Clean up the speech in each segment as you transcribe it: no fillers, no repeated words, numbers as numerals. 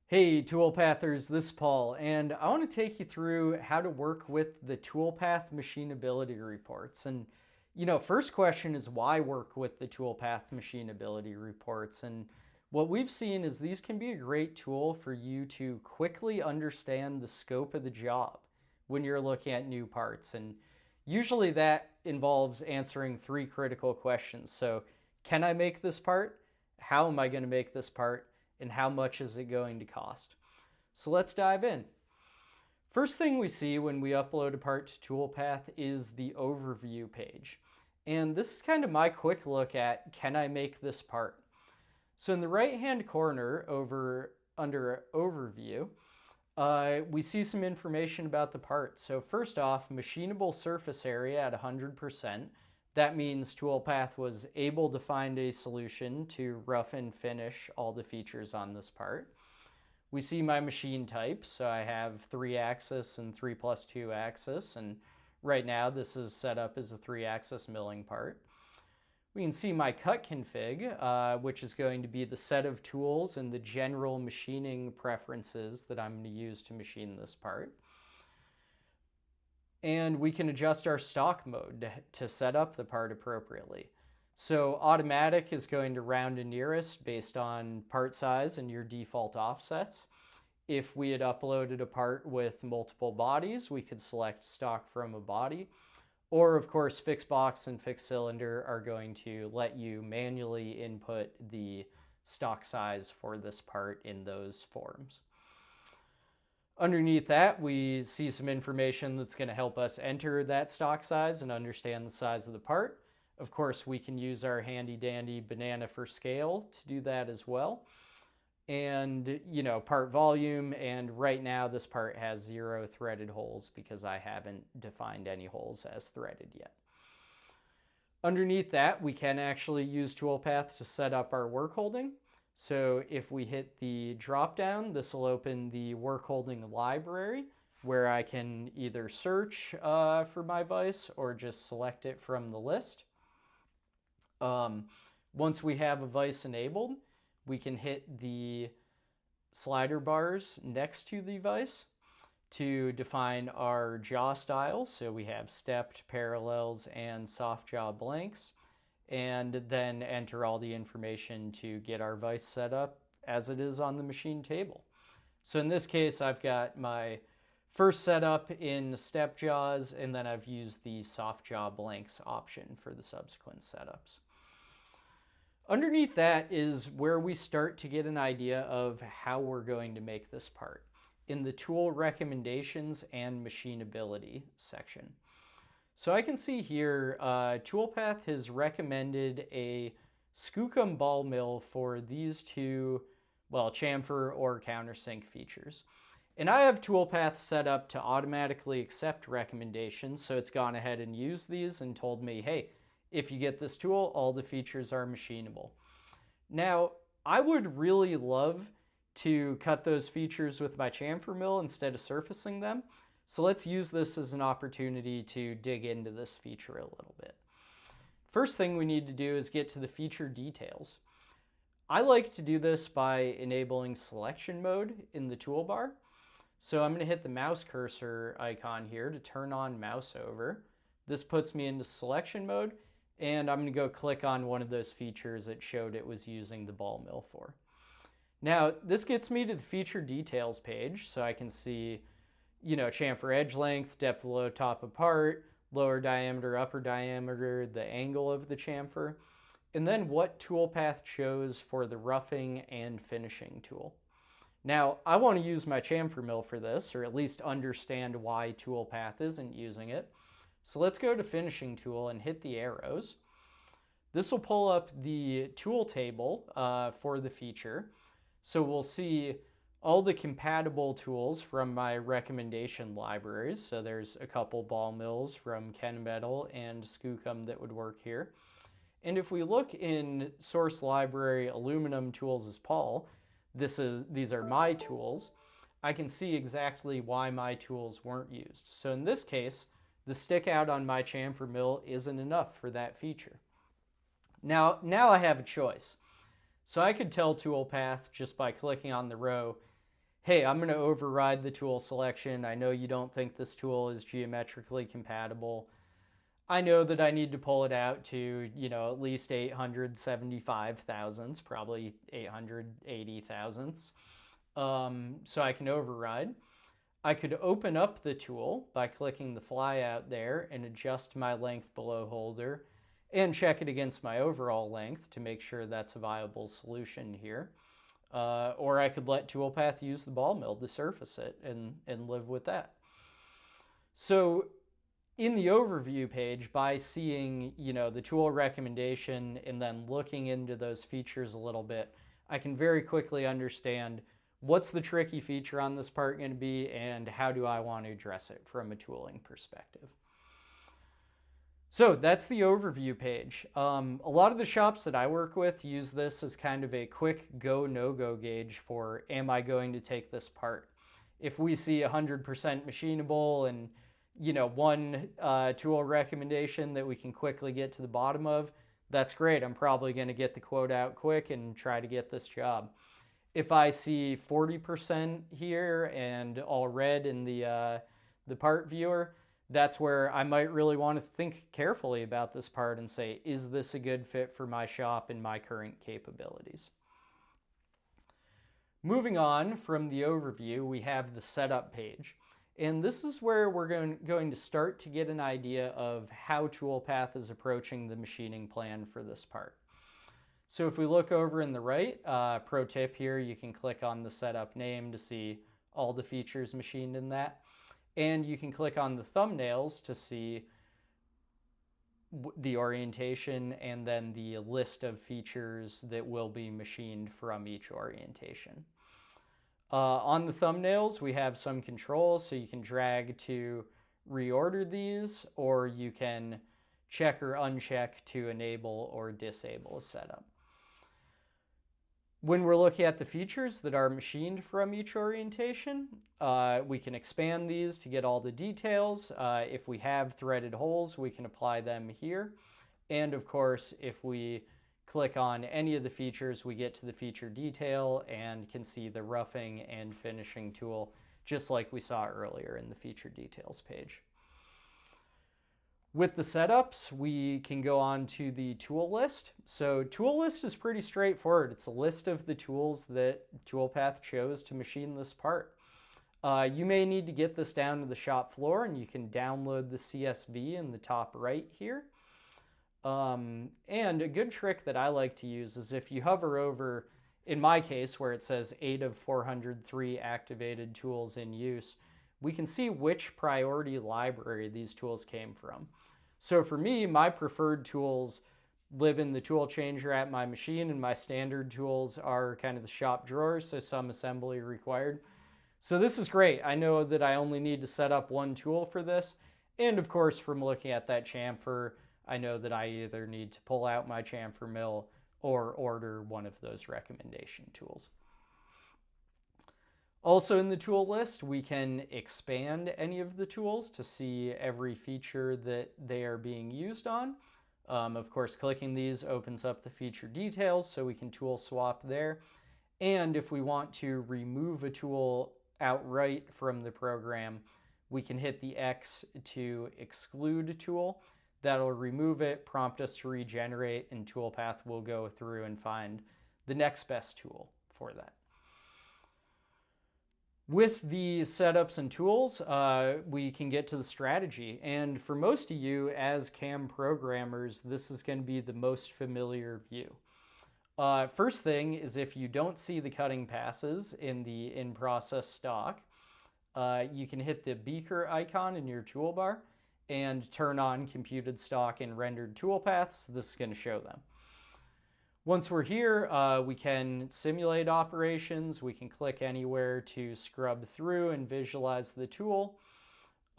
Hey Toolpathers, this is Paul, and I want to take you through how to work with the Toolpath Machinability Reports. First question is why work with the Toolpath Machinability Reports? And what we've seen is these can be a great tool for you to quickly understand the scope of the job when you're looking at new parts. And usually that involves answering three critical questions. So, can I make this part? How am I going to make this part? And how much is it going to cost? So let's dive in. First thing we see when we upload a part to Toolpath is the overview page. And this is kind of my quick look at, can I make this part? So in the right hand corner under overview, we see some information about the part. So first off, machinable surface area at 100%. That means Toolpath was able to find a solution to rough and finish all the features on this part. We see my machine type, so I have 3-axis and 3+2 axis, and right now this is set up as a 3-axis milling part. We can see my cut config, which is going to be the set of tools and the general machining preferences that I'm going to use to machine this part. And we can adjust our stock mode to set up the part appropriately. So automatic is going to round to nearest based on part size and your default offsets. If we had uploaded a part with multiple bodies, we could select stock from a body. Or of course, fixed box and fixed cylinder are going to let you manually input the stock size for this part in those forms. Underneath that, we see some information that's going to help us enter that stock size and understand the size of the part. Of course, we can use our handy dandy banana for scale to do that as well. And, part volume, and right now this part has 0 threaded holes because I haven't defined any holes as threaded yet. Underneath that, we can actually use Toolpath to set up our work holding. So if we hit the drop down, this will open the work holding library where I can either search for my vise or just select it from the list. Once we have a vise enabled, we can hit the slider bars next to the vise to define our jaw styles. So we have stepped, parallels, and soft jaw blanks, and then enter all the information to get our vise set up as it is on the machine table. So in this case, I've got my first setup in step jaws, and then I've used the soft jaw blanks option for the subsequent setups. Underneath that is where we start to get an idea of how we're going to make this part in the tool recommendations and machinability section. So I can see here, Toolpath has recommended a Skookum ball mill for these two, chamfer or countersink features. And I have Toolpath set up to automatically accept recommendations, so it's gone ahead and used these and told me, hey, if you get this tool, all the features are machinable. Now, I would really love to cut those features with my chamfer mill instead of surfacing them. So let's use this as an opportunity to dig into this feature a little bit. First thing we need to do is get to the feature details. I like to do this by enabling selection mode in the toolbar. So I'm going to hit the mouse cursor icon here to turn on mouse over. This puts me into selection mode, and I'm going to go click on one of those features it showed it was using the ball mill for. Now, this gets me to the feature details page, so I can see chamfer edge length, depth below top apart, lower diameter, upper diameter, the angle of the chamfer, and then what Toolpath chose for the roughing and finishing tool. Now, I want to use my chamfer mill for this, or at least understand why Toolpath isn't using it. So let's go to finishing tool and hit the arrows. This will pull up the tool table for the feature. So we'll see all the compatible tools from my recommendation libraries. So there's a couple ball mills from Kenmetal and Skookum that would work here. And if we look in source library aluminum tools as Paul, these are my tools. I can see exactly why my tools weren't used. So in this case, the stick out on my chamfer mill isn't enough for that feature. Now I have a choice. So I could tell Toolpath just by clicking on the row, hey, I'm going to override the tool selection. I know you don't think this tool is geometrically compatible. I know that I need to pull it out to, at least 875 thousandths, probably 880 thousandths. So I can override. I could open up the tool by clicking the fly out there and adjust my length below holder and check it against my overall length to make sure that's a viable solution here. Or I could let Toolpath use the ball mill to surface it and live with that. So in the overview page, by seeing, the tool recommendation and then looking into those features a little bit, I can very quickly understand what's the tricky feature on this part going to be and how do I want to address it from a tooling perspective. So that's the overview page. A lot of the shops that I work with use this as kind of a quick go, no-go gauge for, am I going to take this part? If we see 100% machinable and one tool recommendation that we can quickly get to the bottom of, that's great. I'm probably going to get the quote out quick and try to get this job. If I see 40% here and all red in the part viewer, that's where I might really want to think carefully about this part and say, is this a good fit for my shop and my current capabilities? Moving on from the overview, we have the setup page. And this is where we're going to start to get an idea of how Toolpath is approaching the machining plan for this part. So if we look over in the right, pro tip here, you can click on the setup name to see all the features machined in that. And you can click on the thumbnails to see the orientation and then the list of features that will be machined from each orientation. On the thumbnails, we have some controls, so you can drag to reorder these, or you can check or uncheck to enable or disable a setup. When we're looking at the features that are machined from each orientation, we can expand these to get all the details. If we have threaded holes, we can apply them here. And of course, if we click on any of the features, we get to the feature detail and can see the roughing and finishing tool, just like we saw earlier in the feature details page. With the setups, we can go on to the tool list. So tool list is pretty straightforward. It's a list of the tools that Toolpath chose to machine this part. You may need to get this down to the shop floor, and you can download the CSV in the top right here. And a good trick that I like to use is if you hover over, in my case, where it says 8 of 403 activated tools in use, we can see which priority library these tools came from. So for me, my preferred tools live in the tool changer at my machine, and my standard tools are kind of the shop drawers, so some assembly required. So this is great. I know that I only need to set up one tool for this. And of course, from looking at that chamfer, I know that I either need to pull out my chamfer mill or order one of those recommendation tools. Also in the tool list, we can expand any of the tools to see every feature that they are being used on. Of course, clicking these opens up the feature details, so we can tool swap there. And if we want to remove a tool outright from the program, we can hit the X to exclude a tool. That'll remove it, prompt us to regenerate, and Toolpath will go through and find the next best tool for that. With the setups and tools, we can get to the strategy. And for most of you as CAM programmers, this is going to be the most familiar view. First thing is, if you don't see the cutting passes in the in-process stock, you can hit the beaker icon in your toolbar and turn on computed stock and rendered toolpaths. This is going to show them. Once we're here, we can simulate operations. We can click anywhere to scrub through and visualize the tool.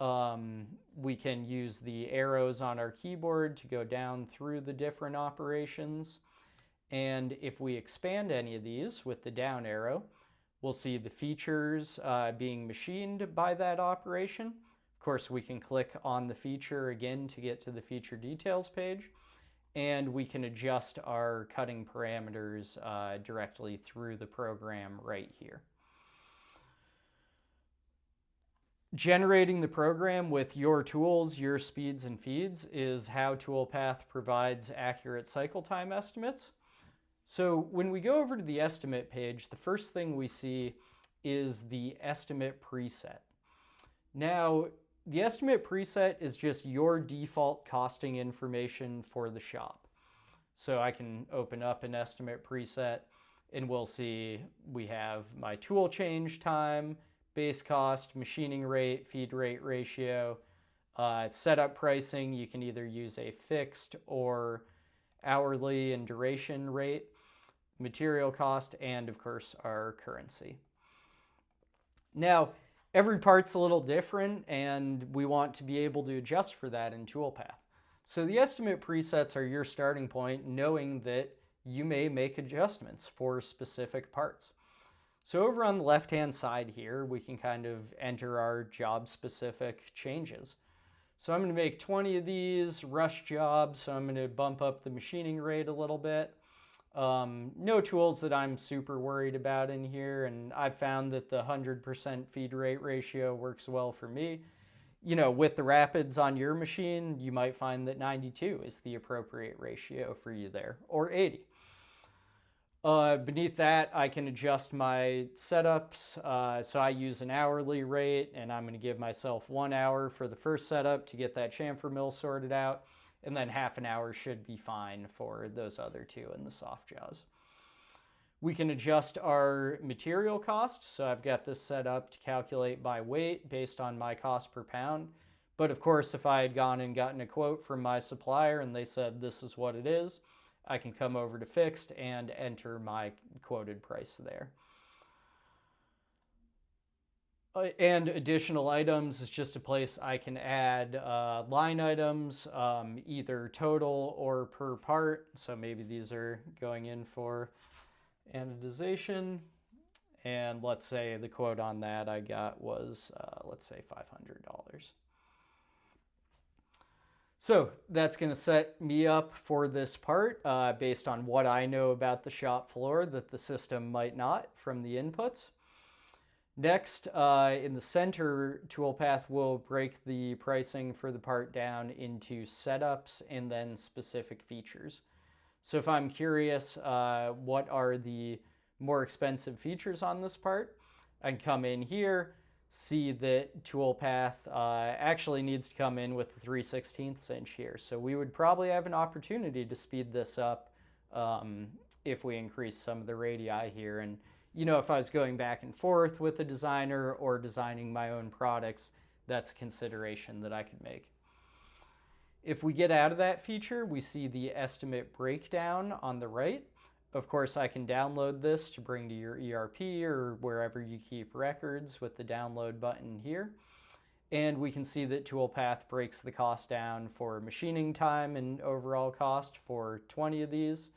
We can use the arrows on our keyboard to go down through the different operations. And if we expand any of these with the down arrow, we'll see the features being machined by that operation. Of course, we can click on the feature again to get to the feature details page. And we can adjust our cutting parameters directly through the program right here. Generating the program with your tools, your speeds and feeds is how Toolpath provides accurate cycle time estimates. So when we go over to the estimate page, the first thing we see is the estimate preset. Now, the estimate preset is just your default costing information for the shop. So I can open up an estimate preset and we'll see we have my tool change time, base cost, machining rate, feed rate ratio, setup pricing. You can either use a fixed or hourly and duration rate, material cost, and of course our currency. Now, every part's a little different and we want to be able to adjust for that in Toolpath. So the estimate presets are your starting point, knowing that you may make adjustments for specific parts. So over on the left-hand side here, we can kind of enter our job-specific changes. So I'm going to make 20 of these rush jobs, so I'm going to bump up the machining rate a little bit. No tools that I'm super worried about in here, and I've found that the 100% feed rate ratio works well for me. You know, with the rapids on your machine, you might find that 92 is the appropriate ratio for you there, or 80. Beneath that, I can adjust my setups. So I use an hourly rate, and I'm going to give myself 1 hour for the first setup to get that chamfer mill sorted out, and then half an hour should be fine for those other two in the soft jaws. We can adjust our material cost. So I've got this set up to calculate by weight based on my cost per pound. But of course, if I had gone and gotten a quote from my supplier and they said this is what it is, I can come over to fixed and enter my quoted price there. And additional items is just a place I can add line items, either total or per part. So maybe these are going in for anodization. And let's say the quote on that I got was, let's say $500. So that's going to set me up for this part based on what I know about the shop floor that the system might not from the inputs. Next, in the center, Toolpath will break the pricing for the part down into setups and then specific features. So if I'm curious what are the more expensive features on this part, I can come in here, see that Toolpath actually needs to come in with the 3/16 inch here. So we would probably have an opportunity to speed this up if we increase some of the radii here. And you know, if I was going back and forth with a designer or designing my own products, that's a consideration that I could make. If we get out of that feature, we see the estimate breakdown on the right. Of course, I can download this to bring to your ERP or wherever you keep records with the download button here. And we can see that Toolpath breaks the cost down for machining time and overall cost for 20 of these.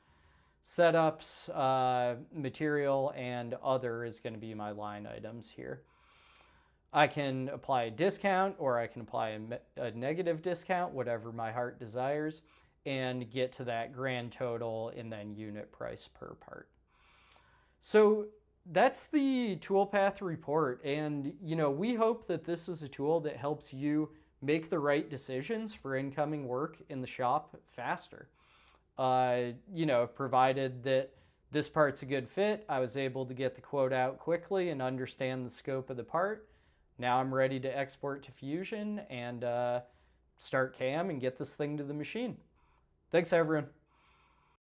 Setups, material, and other is going to be my line items here. I can apply a discount or I can apply a negative discount, whatever my heart desires, and get to that grand total and then unit price per part. So that's the Toolpath report. And, you know, we hope that this is a tool that helps you make the right decisions for incoming work in the shop faster. You know, provided that this part's a good fit, I was able to get the quote out quickly and understand the scope of the part. Now I'm ready to export to Fusion and start CAM and get this thing to the machine. Thanks, everyone.